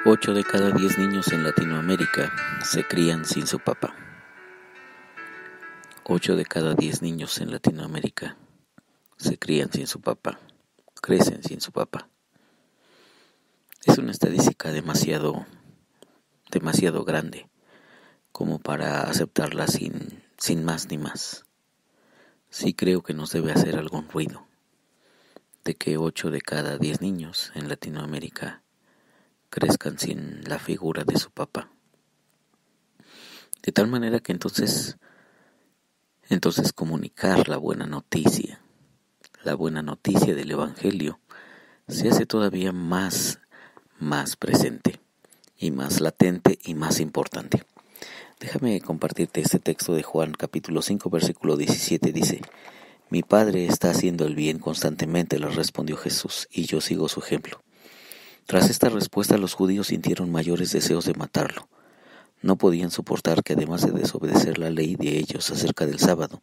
8 de cada 10 niños en Latinoamérica se crían sin su papá. 8 de cada 10 niños en Latinoamérica se crían sin su papá, crecen sin su papá. Es una estadística demasiado grande como para aceptarla sin más ni más. Sí creo que nos debe hacer algún ruido de que 8 de cada 10 niños en Latinoamérica crezcan sin la figura de su papá. De tal manera que entonces comunicar la buena noticia del Evangelio se hace todavía más presente y más latente y más importante. Déjame compartirte este texto de Juan capítulo 5 versículo 17. Dice: Mi Padre está haciendo el bien constantemente, le respondió Jesús, y yo sigo su ejemplo. Tras esta respuesta, los judíos sintieron mayores deseos de matarlo. No podían soportar que, además de desobedecer la ley de ellos acerca del sábado,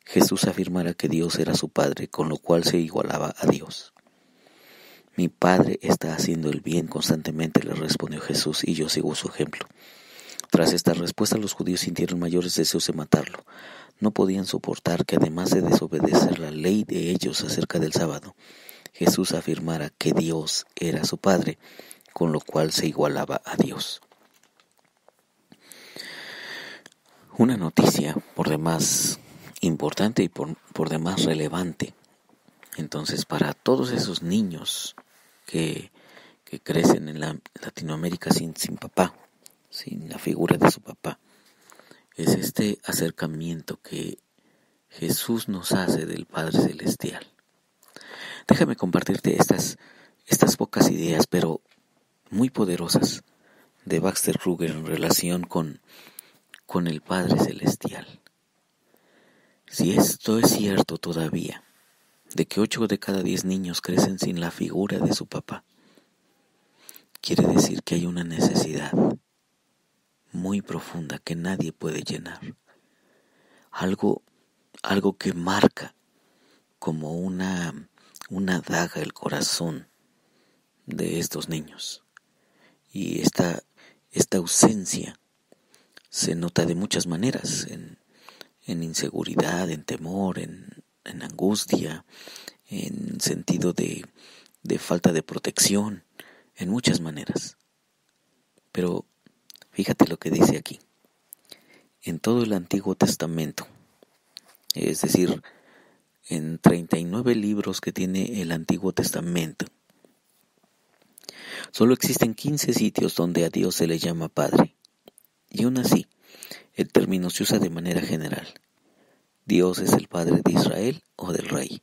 Jesús afirmara que Dios era su Padre, con lo cual se igualaba a Dios. Mi Padre está haciendo el bien constantemente, le respondió Jesús, y yo sigo su ejemplo. Tras esta respuesta, los judíos sintieron mayores deseos de matarlo. No podían soportar que, además de desobedecer la ley de ellos acerca del sábado, Jesús afirmara que Dios era su Padre, con lo cual se igualaba a Dios. Una noticia por demás importante y por demás relevante. Entonces, para todos esos niños que crecen en Latinoamérica sin papá, sin la figura de su papá, es este acercamiento que Jesús nos hace del Padre Celestial. Déjame compartirte estas pocas ideas, pero muy poderosas, de Baxter Kruger en relación con el Padre Celestial. Si esto es cierto todavía, de que 8 de cada 10 niños crecen sin la figura de su papá, quiere decir que hay una necesidad muy profunda que nadie puede llenar. Algo que marca como una daga el corazón de estos niños. Y esta ausencia se nota de muchas maneras, en inseguridad, en temor, en angustia, en sentido de falta de protección, en muchas maneras. Pero fíjate lo que dice aquí. En todo el Antiguo Testamento, es decir, en 39 libros que tiene el Antiguo Testamento, solo existen 15 sitios donde a Dios se le llama Padre. Y aún así, el término se usa de manera general. Dios es el Padre de Israel o del Rey.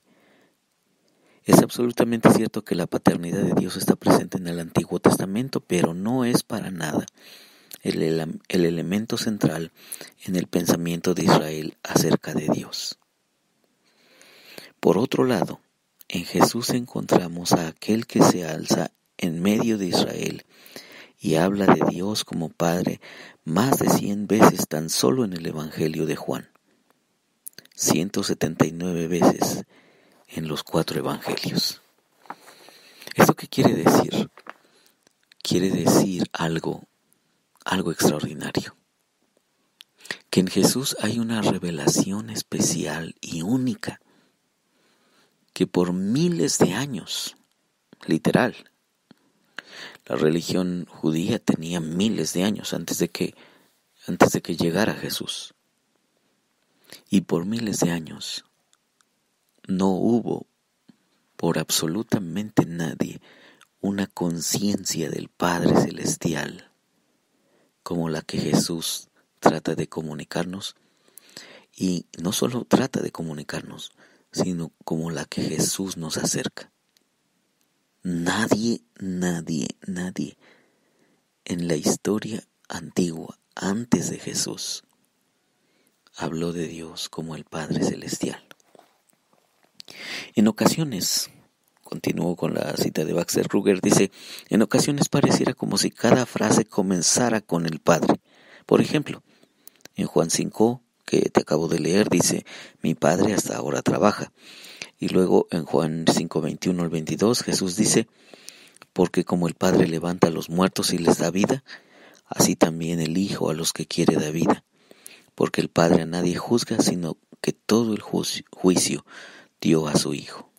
Es absolutamente cierto que la paternidad de Dios está presente en el Antiguo Testamento, pero no es para nada el elemento central en el pensamiento de Israel acerca de Dios. Por otro lado, en Jesús encontramos a aquel que se alza en medio de Israel y habla de Dios como Padre más de 100 veces tan solo en el Evangelio de Juan. 179 veces en los 4 Evangelios. ¿Esto qué quiere decir? Quiere decir algo extraordinario. Que en Jesús hay una revelación especial y única que por miles de años, literal, la religión judía tenía miles de años antes de que llegara Jesús. Y por miles de años no hubo por absolutamente nadie una conciencia del Padre Celestial como la que Jesús trata de comunicarnos, y no solo trata de comunicarnos, sino como la que Jesús nos acerca. Nadie en la historia antigua, antes de Jesús, habló de Dios como el Padre Celestial. En ocasiones, continúo con la cita de Baxter Kruger, dice: en ocasiones pareciera como si cada frase comenzara con el Padre. Por ejemplo, en Juan 5, que te acabo de leer, dice: mi Padre hasta ahora trabaja. Y luego en Juan 5, 21 al 22, Jesús dice: porque como el Padre levanta a los muertos y les da vida, así también el Hijo a los que quiere da vida, porque el Padre a nadie juzga, sino que todo el juicio dio a su Hijo.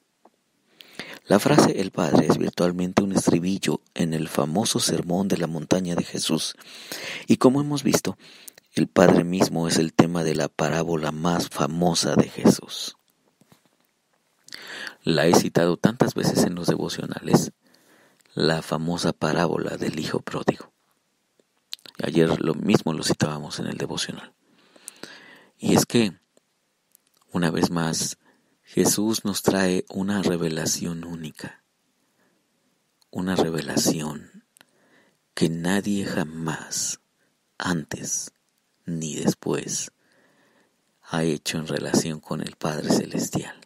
La frase el Padre es virtualmente un estribillo en el famoso sermón de la montaña de Jesús, y como hemos visto, el Padre mismo es el tema de la parábola más famosa de Jesús. La he citado tantas veces en los devocionales, la famosa parábola del Hijo Pródigo. Ayer lo mismo lo citábamos en el devocional. Y es que, una vez más, Jesús nos trae una revelación única, una revelación que nadie jamás, antes ni después, ha hecho en relación con el Padre Celestial.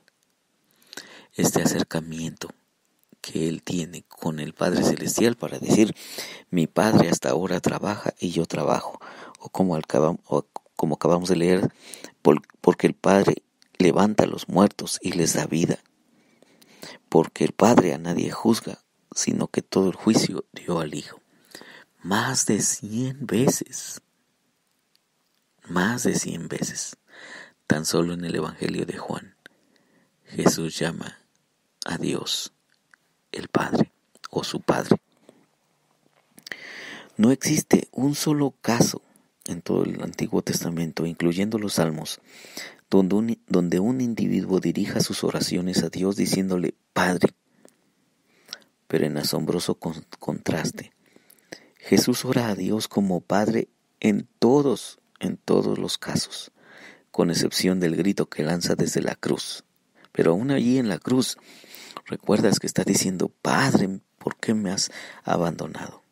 Este acercamiento que Él tiene con el Padre Celestial para decir, mi Padre hasta ahora trabaja y yo trabajo, o como acabamos de leer, porque el Padre levanta a los muertos y les da vida, porque el Padre a nadie juzga, sino que todo el juicio dio al Hijo. Más de 100 veces, tan solo en el Evangelio de Juan, Jesús llama a Dios el Padre o su Padre. No existe un solo caso en todo el Antiguo Testamento, incluyendo los Salmos, donde un individuo dirija sus oraciones a Dios diciéndole Padre. Pero en asombroso contraste, Jesús ora a Dios como Padre en todos los casos, con excepción del grito que lanza desde la cruz. Pero aún allí en la cruz, recuerdas que está diciendo, Padre, ¿por qué me has abandonado?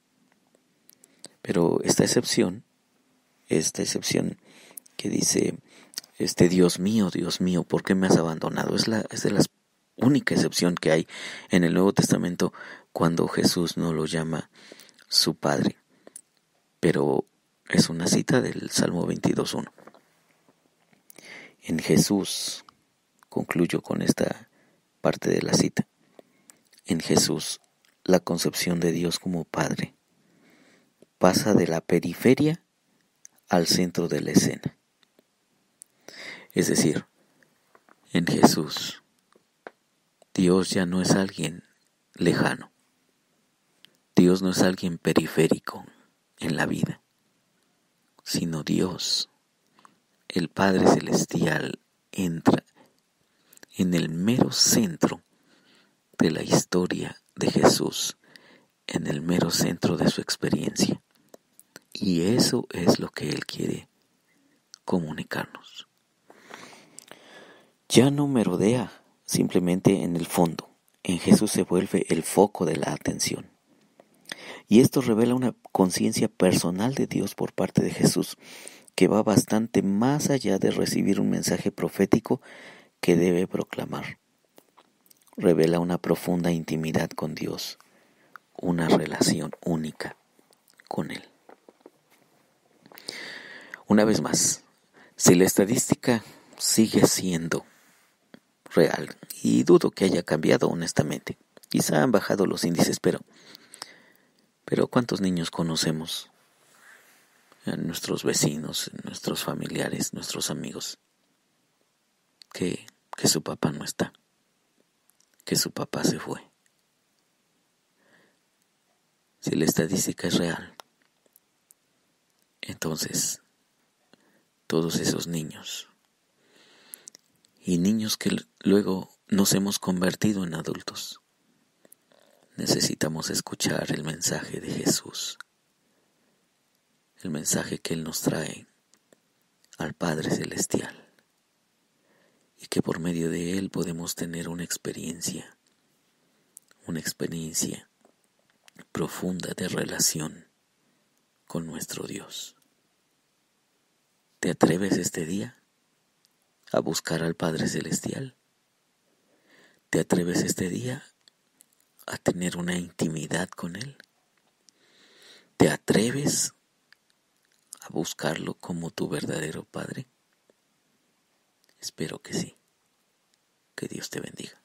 Pero esta excepción que dice, Dios mío, ¿por qué me has abandonado? Es de la única excepción que hay en el Nuevo Testamento cuando Jesús no lo llama su Padre. Pero es una cita del Salmo 22:1. En Jesús, concluyo con esta parte de la cita, en Jesús la concepción de Dios como Padre pasa de la periferia al centro de la escena. Es decir, en Jesús, Dios ya no es alguien lejano. Dios no es alguien periférico en la vida, sino Dios, el Padre Celestial, entra en el mero centro de la historia de Jesús, en el mero centro de su experiencia. Y eso es lo que Él quiere comunicarnos. Ya no merodea simplemente en el fondo. En Jesús se vuelve el foco de la atención. Y esto revela una conciencia personal de Dios por parte de Jesús, que va bastante más allá de recibir un mensaje profético que debe proclamar. Revela una profunda intimidad con Dios, una relación única con Él. Una vez más, si la estadística sigue siendo real, y dudo que haya cambiado honestamente, quizá han bajado los índices, pero ¿cuántos niños conocemos? Nuestros vecinos, nuestros familiares, nuestros amigos, que su papá no está, que su papá se fue. Si la estadística es real, entonces todos esos niños y niños que luego nos hemos convertido en adultos, necesitamos escuchar el mensaje de Jesús, el mensaje que Él nos trae al Padre Celestial, y que por medio de Él podemos tener una experiencia profunda de relación con nuestro Dios. ¿Te atreves este día a buscar al Padre Celestial? ¿Te atreves este día a tener una intimidad con Él? ¿Te atreves a buscarlo como tu verdadero Padre? Espero que sí. Que Dios te bendiga.